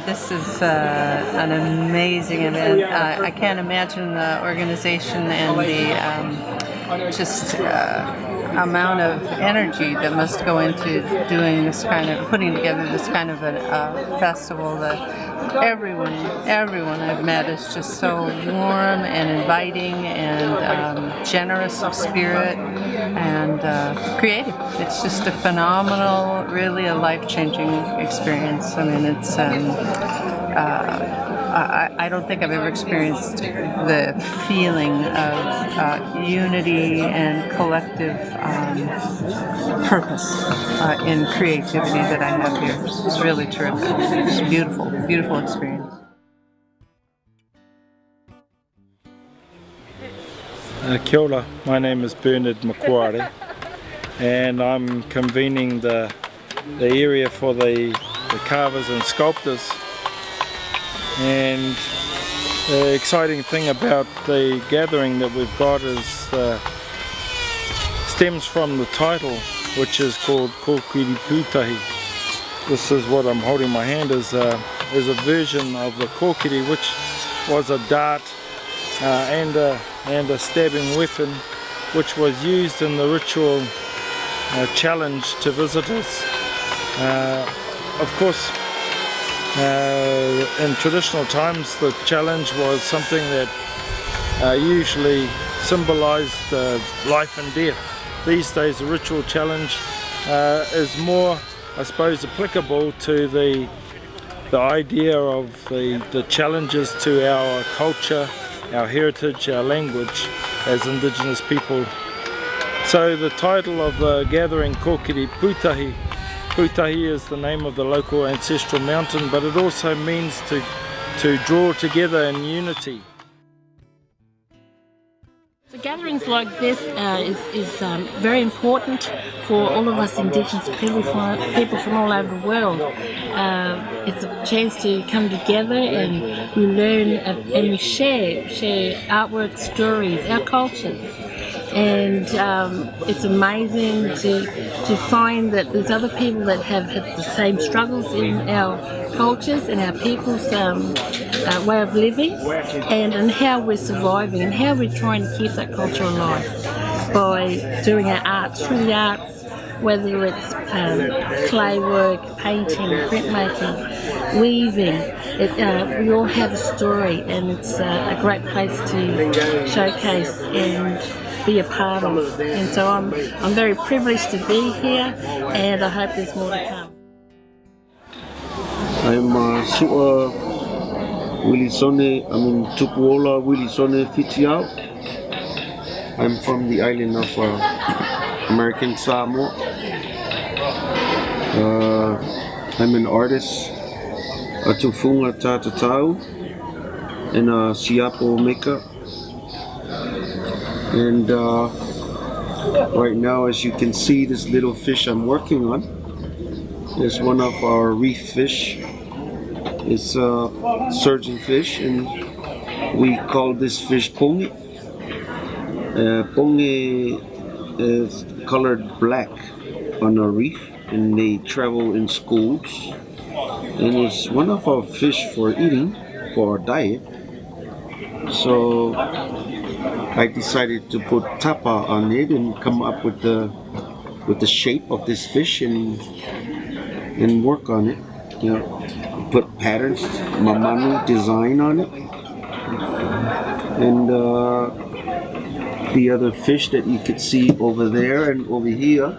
This is an amazing event. I can't imagine the organization and the just amount of energy that must go into doing this kind of, putting together this kind of a festival that everyone I've met is just so warm and inviting and generous of spirit and creative. It's just a phenomenal, really a life-changing experience. I mean, it's I don't think I've ever experienced the feeling of unity and collective purpose in creativity that I have here. It's really terrific. It's beautiful, beautiful experience. Kia ora, my name is Bernard Makware and I'm convening the area for the carvers and sculptors. And the exciting thing about the gathering that we've got is stems from the title, which is called Kokiri Putahi. This is what I'm holding in my hand, is a version of the kokiri, which was a dart and a stabbing weapon, which was used in the ritual challenge to visitors. Of course, in traditional times, the challenge was something that usually symbolized life and death. These days, the ritual challenge is more, I suppose, applicable to the idea of the challenges to our culture, our heritage, our language as Indigenous people. So the title of the gathering, Kokiri Putahi, Putahi is the name of the local ancestral mountain, but it also means to draw together in unity. So gatherings like this is very important for all of us Indigenous people from all over the world. It's a chance to come together and we learn and we share artwork, stories, our cultures. And it's amazing to find that there's other people that have had the same struggles in our cultures and our people's way of living, and how we're surviving and how we're trying to keep that culture alive by doing our arts, through the arts, whether it's clay work, painting, printmaking, weaving. We all have a story, and it's a great place to showcase and be a part of. And so I'm very privileged to be here, and I hope there's more to come. I'm Su'a Wilisone, I'm in Tupuola Wilisone Fitiao. I'm from the island of American Samoa. I'm an artist, a tufunga tatatau, and a siapo maker. And right now, as you can see, this little fish I'm working on is one of our reef fish. It's a surgeon fish, and we call this fish pongi. Pongi is colored black on a reef, and they travel in schools. And it's one of our fish for eating, for our diet. So I decided to put tapa on it and come up with the shape of this fish and work on it. You know, put patterns, mamanu design on it, and the other fish that you could see over there and over here.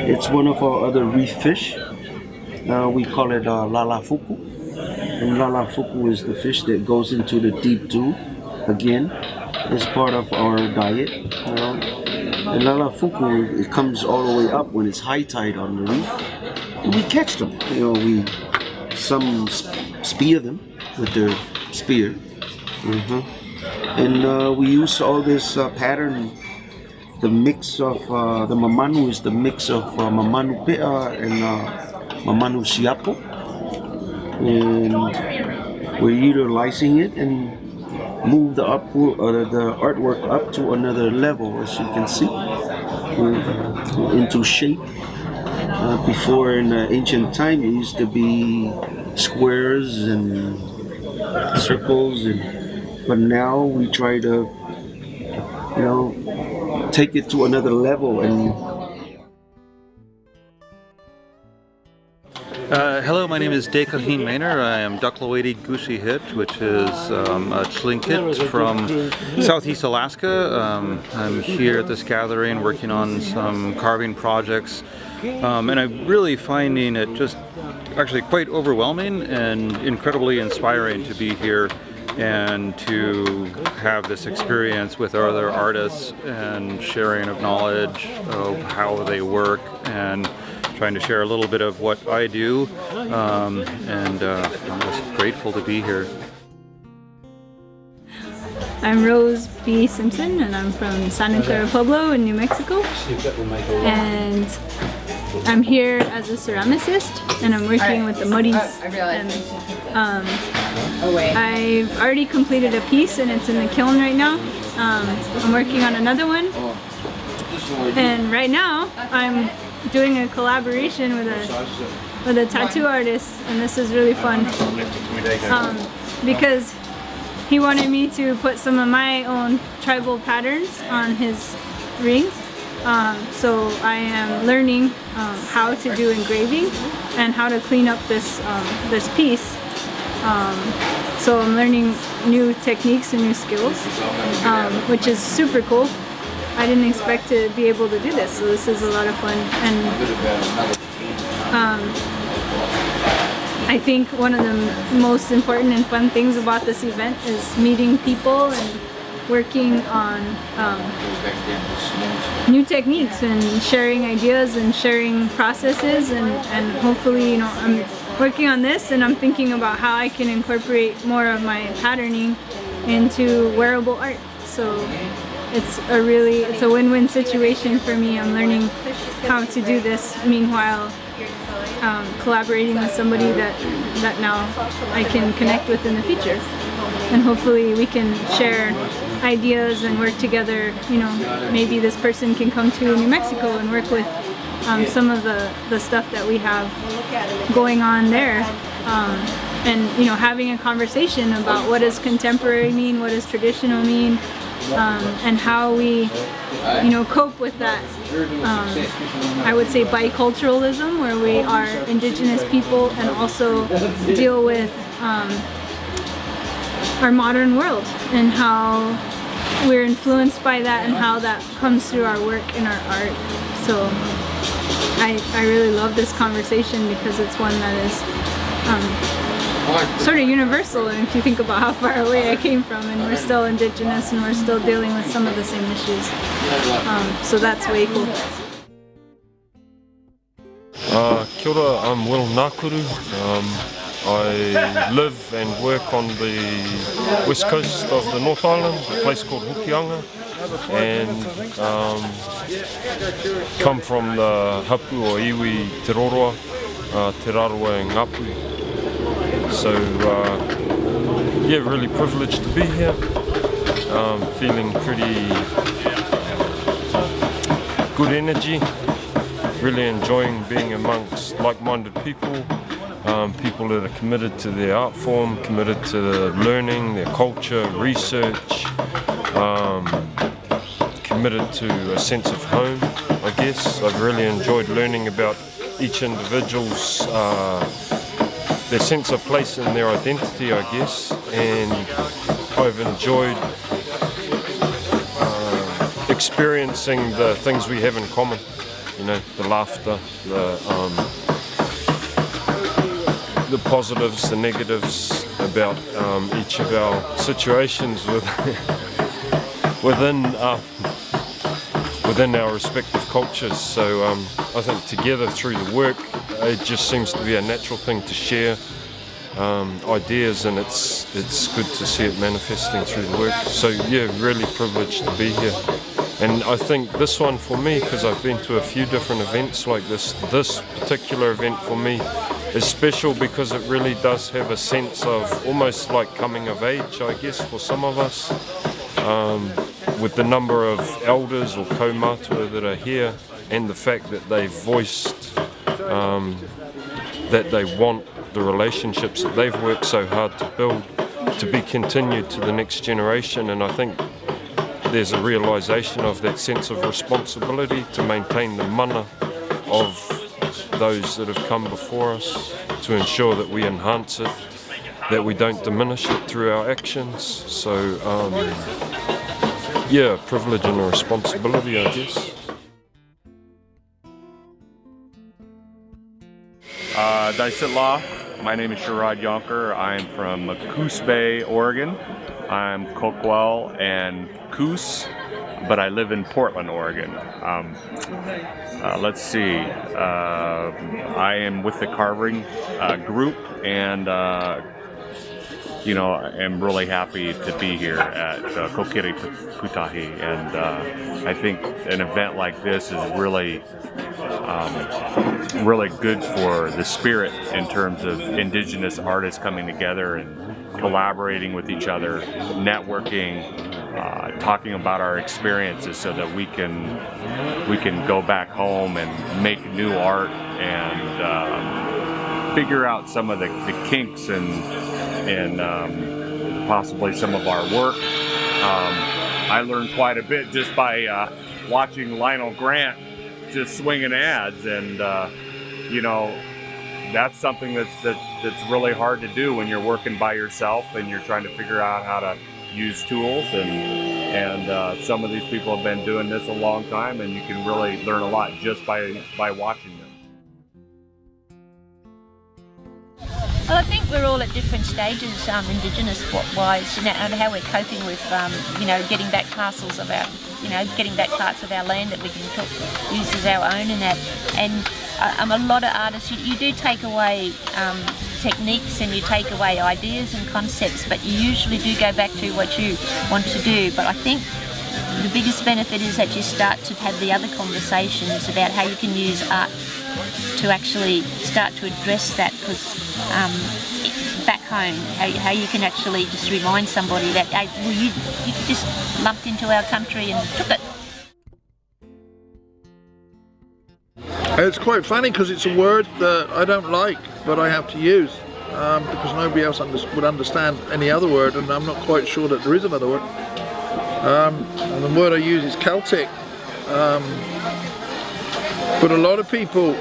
It's one of our other reef fish. We call it lalafuku. And lalafuku is the fish that goes into the deep dew. Again, it's part of our diet. And lalafuku, it comes all the way up when it's high tide on the reef. And we catch them. Some spear them with their spear. And we use all this pattern. The mix of the mamanu is the mix of mamanu pea and mamanu siapo. And we're utilizing it and move the artwork up to another level, as you can see, into shape. Before, in ancient time, it used to be squares and circles, but now we try to, take it to another level. And hello, my name is Dekaheen Maynor. I am Duklawati Gushi Hit, which is a Tlingit from Southeast Alaska. I'm here at this gathering working on some carving projects, and I'm really finding it just actually quite overwhelming and incredibly inspiring to be here and to have this experience with other artists and sharing of knowledge of how they work and trying to share a little bit of what I do, and I'm just grateful to be here. I'm Rose B. Simpson, and I'm from San Clara Pueblo in New Mexico, and I'm here as a ceramicist, and I'm working with the muddies. And I've already completed a piece, and it's in the kiln right now. I'm working on another one, and right now I'm doing a collaboration with a tattoo artist, and this is really fun because he wanted me to put some of my own tribal patterns on his rings. So I am learning how to do engraving and how to clean up this piece. So I'm learning new techniques and new skills, which is super cool. I didn't expect to be able to do this, so this is a lot of fun. And I think one of the most important and fun things about this event is meeting people and working on new techniques and sharing ideas and sharing processes, and hopefully, I'm working on this and I'm thinking about how I can incorporate more of my patterning into wearable art. So it's a win-win situation for me. I'm learning how to do this, meanwhile collaborating with somebody that now I can connect with in the future. And hopefully we can share ideas and work together. You know, maybe this person can come to New Mexico and work with some of the stuff that we have going on there. And you know, having a conversation about what does contemporary mean, what does traditional mean, and how we, you know, cope with that. I would say biculturalism, where we are Indigenous people and also deal with our modern world and how we're influenced by that and how that comes through our work and our art. So I really love this conversation because it's one that is sort of universal, and if you think about how far away I came from, and we're still Indigenous and we're still dealing with some of the same issues. So that's way cool. Kia ora, I'm Will Nakuru. I live and work on the west coast of the North Island, a place called Hokianga, and come from the hapu o iwi Te Roroa, Te Raroa and Ngapu. So yeah, really privileged to be here. Feeling pretty good energy, really enjoying being amongst like-minded people. People that are committed to their art form, committed to learning, their culture, research, committed to a sense of home, I guess. I've really enjoyed learning about each individual's their sense of place and their identity, I guess, and I've enjoyed experiencing the things we have in common, you know, the laughter, the positives, the negatives about each of our situations within our respective cultures. So I think together through the work, it just seems to be a natural thing to share ideas, and it's good to see it manifesting through the work. So yeah, really privileged to be here. And I think this one for me, because I've been to a few different events like this particular event for me is special because it really does have a sense of almost like coming of age, I guess, for some of us. With the number of elders or kaumatua that are here, and the fact that they've voiced that they want the relationships that they've worked so hard to build to be continued to the next generation. And I think there's a realisation of that sense of responsibility to maintain the mana of those that have come before us, to ensure that we enhance it, that we don't diminish it through our actions. So yeah, privilege and a responsibility, I guess. Daisitla. My name is Sherrod Yonker. I'm from Coos Bay, Oregon. I'm Coquel and Coos, but I live in Portland, Oregon. Let's see. I am with the carving group, and you know, I'm really happy to be here at Kokiri Putahi, and I think an event like this is really good for the spirit in terms of Indigenous artists coming together and collaborating with each other, networking, talking about our experiences so that we can go back home and make new art and figure out some of the kinks and possibly some of our work. I learned quite a bit just by watching Lionel Grant just swinging ads, and you know, that's something that's really hard to do when you're working by yourself and you're trying to figure out how to use tools, and some of these people have been doing this a long time, and you can really learn a lot just by watching them. Well, I think we're all at different stages, Indigenous-wise, and how we're coping with, getting back parcels of our, getting back parts of our land that we can use as our own, and that. And a lot of artists, you do take away techniques and you take away ideas and concepts, but you usually do go back to what you want to do. But I think the biggest benefit is that you start to have the other conversations about how you can use art to actually start to address that, because back home, how you can actually just remind somebody that, hey, well, you just lumped into our country and took it. It's quite funny because it's a word that I don't like, but I have to use because nobody else would understand any other word, and I'm not quite sure that there is another word. And the word I use is Celtic, but a lot of people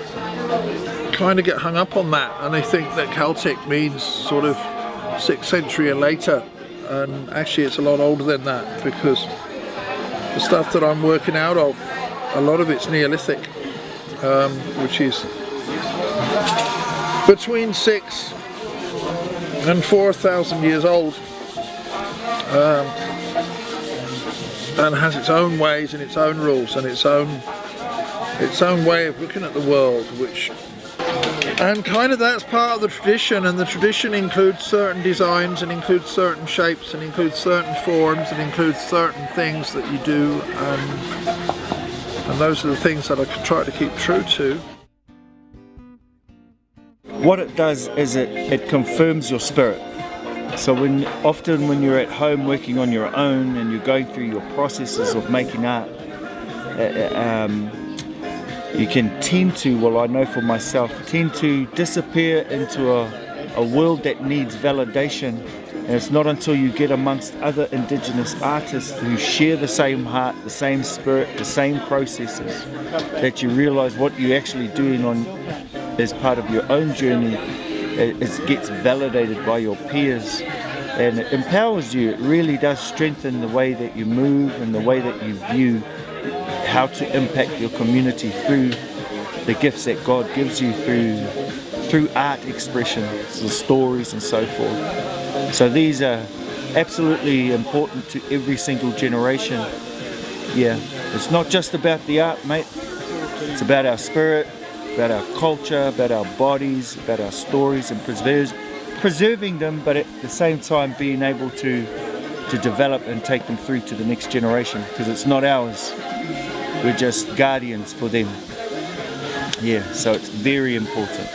kind of get hung up on that, and they think that Celtic means sort of 6th century and later, and actually it's a lot older than that, because the stuff that I'm working out of, a lot of it's Neolithic, which is between 6 and 4,000 years old, and has its own ways and its own rules and its own way of looking at the world, and kind of that's part of the tradition, and the tradition includes certain designs and includes certain shapes and includes certain forms and includes certain things that you do, and those are the things that I try to keep true to. What it does is it confirms your spirit. So often when you're at home working on your own and you're going through your processes of making art, you can tend to, well, I know for myself, tend to disappear into a world that needs validation. And it's not until you get amongst other Indigenous artists who share the same heart, the same spirit, the same processes, that you realise what you're actually doing as part of your own journey. It gets validated by your peers, and it empowers you. It really does strengthen the way that you move and the way that you view how to impact your community through the gifts that God gives you through art expression, the stories and so forth. So these are absolutely important to every single generation. Yeah, it's not just about the art, mate. It's about our spirit, about our culture, about our bodies, about our stories, and preserving them, but at the same time being able to develop and take them through to the next generation, because it's not ours. We're just guardians for them. Yeah, so it's very important.